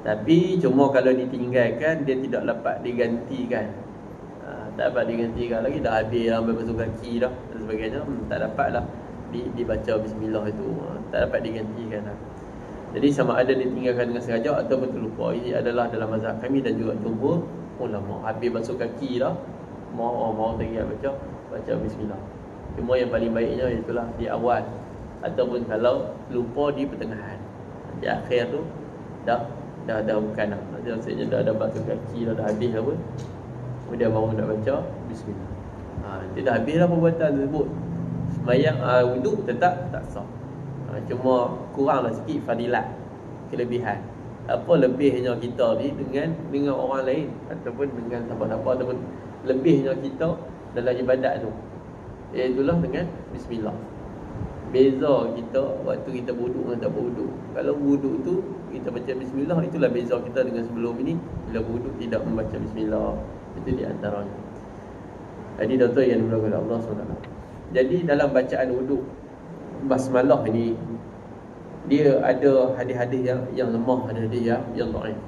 Tapi cuma kalau ditinggalkan, dia tidak dapat digantikan. Tak dapat digantikan lagi, dah habis sampai basuh kaki dah dan sebagainya, tak dapatlah dibaca bismillah itu, tak dapat digantikan dah. Jadi sama ada ditinggalkan dengan sengaja ataupun terlupa. Ini adalah dalam mazhab kami dan juga jumhur ulama. Habis basuh kaki dah, mau teringat baca bismillah. Cuma yang paling baiknya itulah di awal, ataupun kalau lupa di pertengahan. Di akhir tu dah bukan dah. Maksudnya dah basuh kaki dah habis apa, kemudian baru nak baca bismillah. Dia dah habis dah perbuatan tersebut. Sembahyang wuduk tetap tak sah. Cuma kuranglah sikit fadilat, kelebihan. Apa lebihnya kita ni dengan orang lain ataupun dengan siapa-siapa, ataupun lebihnya kita dalam ibadat tu, iaitulah dengan bismillah. Beza kita waktu kita berwuduk dengan tak berwuduk. Kalau berwuduk tu kita baca bismillah, itulah beza kita dengan sebelum ini. Bila berwuduk tidak membaca bismillah, itu di antaranya. Jadi tuan-tuan yang dimuliakan Allah SWT, jadi dalam bacaan wuduk basmalah ini, dia ada hadis-hadis yang lemah, ada hadis yang dhaif.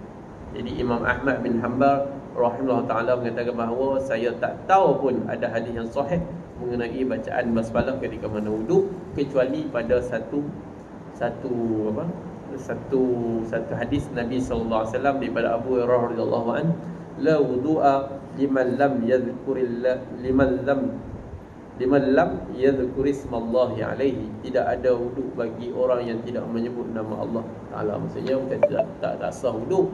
Jadi Imam Ahmad bin Hanbal rahimahullah ta'ala mengatakan bahawa saya tak tahu pun ada hadis yang sahih mengenai bacaan basmalah ketika mana wuduk, kecuali pada satu hadis Nabi sallallahu alaihi wasallam daripada Abu Hurairah radhiyallahu an, la wudu'a liman lam yadhkur ismallahi alaihi. Tidak ada wuduk bagi orang yang tidak menyebut nama Allah Taala. Maksudnya bukan tak sah wuduk,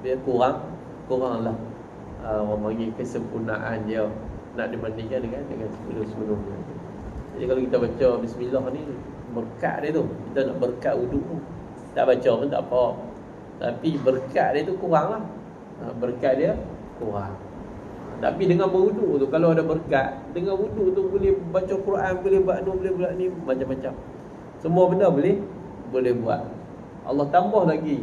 dia kuranglah orang panggil kesempurnaan dia nak dibandingkan dengan sebelum-sebelumnya. Jadi kalau kita baca bismillah ni, berkat dia tu, kita nak berkat wuduk tu, tak baca pun tak apa, tapi berkat dia tu kuranglah. Berkat dia kurang. Tapi dengan berwuduk tu, kalau ada berkat, dengan wuduk tu boleh baca Quran, boleh buat ni, macam-macam. Semua benda boleh buat. Allah tambah lagi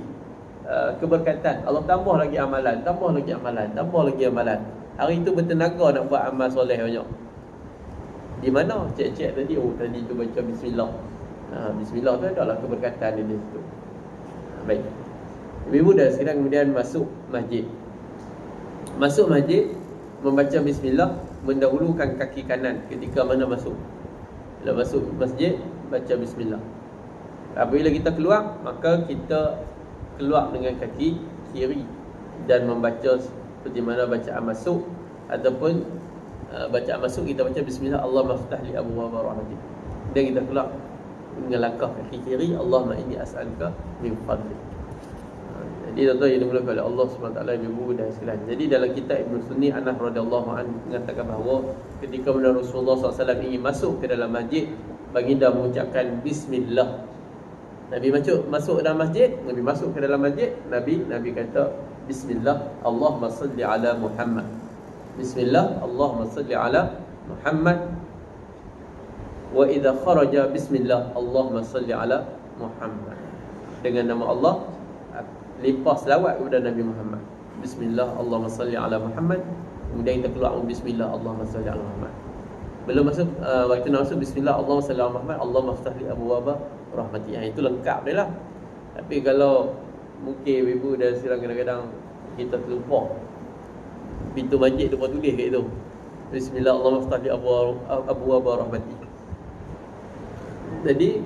keberkatan, Allah tambah lagi amalan. Hari itu bertenaga nak buat amal soleh banyak. Di mana? Cek tadi, tadi tu baca bismillah. Bismillah tu adalah keberkatan di situ. Baik. Ibu dah sekarang kemudian masuk masjid. Masuk masjid, membaca bismillah, mendahulukan kaki kanan ketika mana masuk. Bila masuk masjid, baca bismillah. Apabila kita keluar, maka kita keluar dengan kaki kiri dan membaca seperti mana bacaan masuk, ataupun bacaan masuk kita baca bismillah, Allahumma ftah li abwaab rahmatik. Dan kita keluar dengan langkah kaki kiri, Allahumma inni as'aluka min fadlik. Jadi tuan-tuan yang dimuliakan oleh Allah SWT, ibu dan sekalian. Jadi dalam kitab Ibn Sunni, Anas radhiyallahu anhu mengatakan bahawa ketika Rasulullah SAW ingin masuk ke dalam masjid, baginda mengucapkan bismillah. Nabi masuk dalam masjid, Nabi masuk ke dalam masjid, Nabi kata bismillah, Allahumma salli ala Muhammad. Bismillah, Allahumma salli ala Muhammad. Wa idza kharaja bismillah, Allahumma salli ala Muhammad. Dengan nama Allah, lepas selawat kepada Nabi Muhammad. Bismillah, Allahumma salli ala Muhammad. Kemudian kita keluar bismillah, Allahumma salli ala Muhammad. Belum masuk waktu nak masuk bismillah Allahumma salli ala Muhammad, Allahumma aftah li abwaaba rahmati. Itu lengkap dia lah. Tapi kalau mungkin ibu dan silang kadang-kadang kita terlupa, pintu masjid lupa tulis kat itu, bismillah Allahumma aftah li abwaaba rahmati. Jadi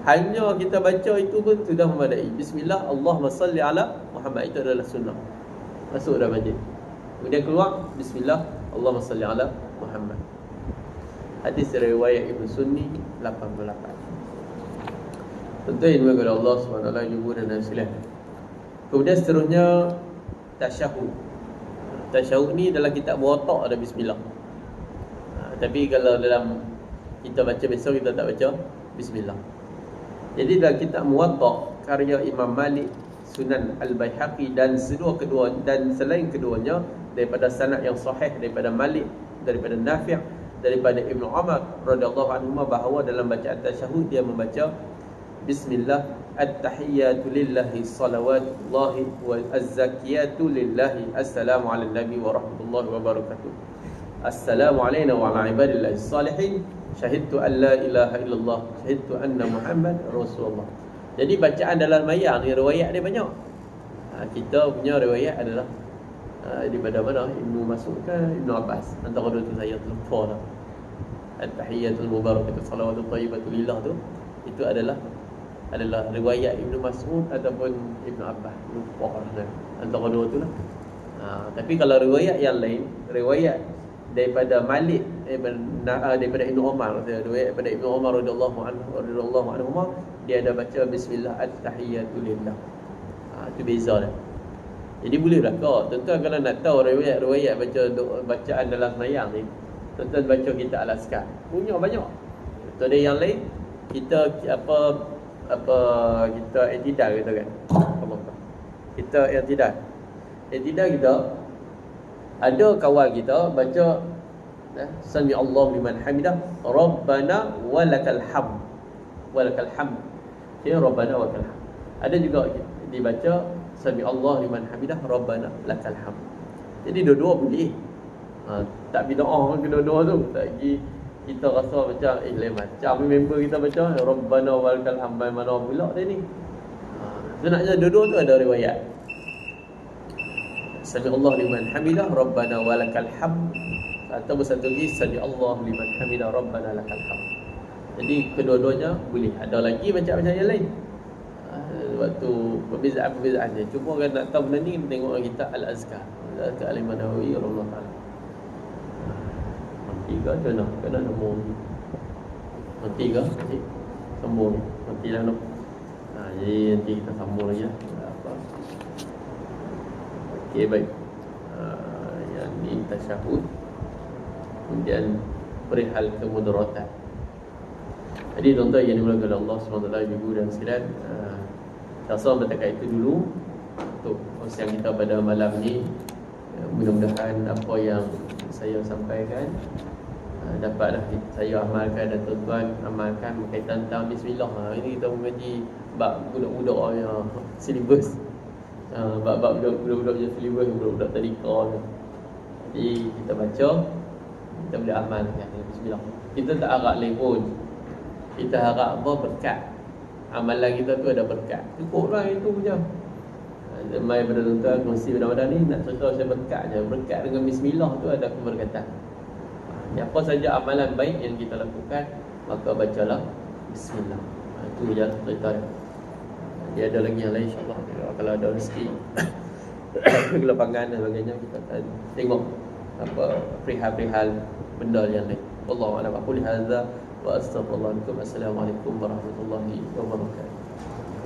hanya kita baca itu pun sudah memadai. Bismillah Allahumma salli ala Muhammad, itu adalah sunnah. Masuk dalam masjid, kemudian keluar bismillah Allahumma salli ala Muhammad. Hadis riwayat Ibn Sunni 88. Tentu ini kepada Allah SWT ibu dan nasihat. Kemudian seterusnya tasyahud. Tasyahud ni dalam kitab Muwatta ada bismillah. Tapi kalau dalam kita baca besok kita tak baca bismillah. Jadi dalam kitab Muwatta karya Imam Malik, Sunan Al-Baihaqi dan selain keduanya daripada sanad yang sahih daripada Malik, daripada Nafi', daripada Ibnu Umar radhiyallahu anhu bahawa dalam bacaan tasyahud dia membaca bismillah at-tahiyyatu lillahi salawatullahi wa az-zakiyatu lillahi assalamu ala nabi wa rahmatullahi wa barakatuh assalamu alayna wa ala ibadillahi salihin syahidtu an la ilaha illallah syahidtu anna Muhammad Rasulullah. Jadi bacaan dalam mayang ni riwayat dia banyak. Kita punya riwayat adalah daripada mana? Ibnu Mas'ud ke Ibnu Abbas? Antara dua tu saya terlupa dah. At-tahiyyatul mubarakatuh salawatut thayyibatu lillah tu, itu adalah riwayat Ibnu Mas'ud ataupun Ibnu Abbas. Lupa dah. Antara dua tu lah. Tapi kalau riwayat yang lain, riwayat daripada Malik daripada Ibnu Umar, riwayat daripada Ibnu Umar radhiyallahu anhu, dia ada baca bismillah at-tahiyyatu lillah. Itu beza dah. Jadi boleh belaka. Tentu kalau nak tahu riwayat bacaan dalam semayang ni, tentu baca kita Al-Azkar. Punya banyak. Itu ada yang lain. Kita kita i'tidal kita kan. Kita i'tidal. I'tidal kita ada kawan kita baca sami Allahu liman hamidah rabbana walakal hamd. Walakal hamd. Dia rabbana walakal hamd. Ada juga dibaca sami Allah liman hamidah rabbana lakal hamd. Jadi dua-dua boleh. Tak bid'ah kedua-dua tu. Tak lagi kita rasa macam lain macam member kita baca rabbana walakal hamd mana pula dia ni. Sebenarnya dua-dua tu ada riwayat. Sami Allah liman hamidah rabbana walakal hamd, atau satu lagi sami Allah liman hamidah rabbana lakal hamd. Jadi kedua-duanya boleh. Ada lagi macam-macam yang lain. Waktu perbezaan dia. Cuma kan nak tahu benda ni, tengok kita Al-Azkar. Al-Azkar Al-Imam Nawawi rahimahullah taala. Nanti ke kena nombor ni. Nanti ke sambung ni. Nanti lah nak. Jadi nanti kita sambung lagi lah. Okey, baik. Yang ni tasyahud. Kemudian perihal kemudaratan. Jadi tuan-tuan yang dimulakan oleh Allah SWT, ibu dan sekalian, saya rasa bertakat itu dulu untuk perkongsian kita pada malam ni. Mudah-mudahan apa yang saya sampaikan dapatlah saya amalkan dan tuan-tuan amalkan berkaitan tentang bismillah. Ini kita mengaji bab budak-budak yang silibus, bab budak-budak yang silibus, budak-budak tadika. Jadi kita baca, kita boleh amalkan bismillah. Kita tak harap lain pun. Kita harap apa? Berkat. Amalan kita tu ada berkat. Cukuplah itu punya. Mai pada tuan-tuan kongsi pada ni nak cerita saya berkat je. Berkat dengan bismillah tu ada keberkatan. Apa saja amalan baik yang kita lakukan, maka bacalah bismillah. Itu je cerita dia. Dia ada lagi yang lain insya-Allah. Kalau ada rezeki kelapangan dan sebagainya, kita akan tengok apa perihal-perihal benda yang lain. Wallahu a'lam. Aku lihat hadza wa astaghfirullah. Assalamualaikum warahmatullahi wabarakatuh.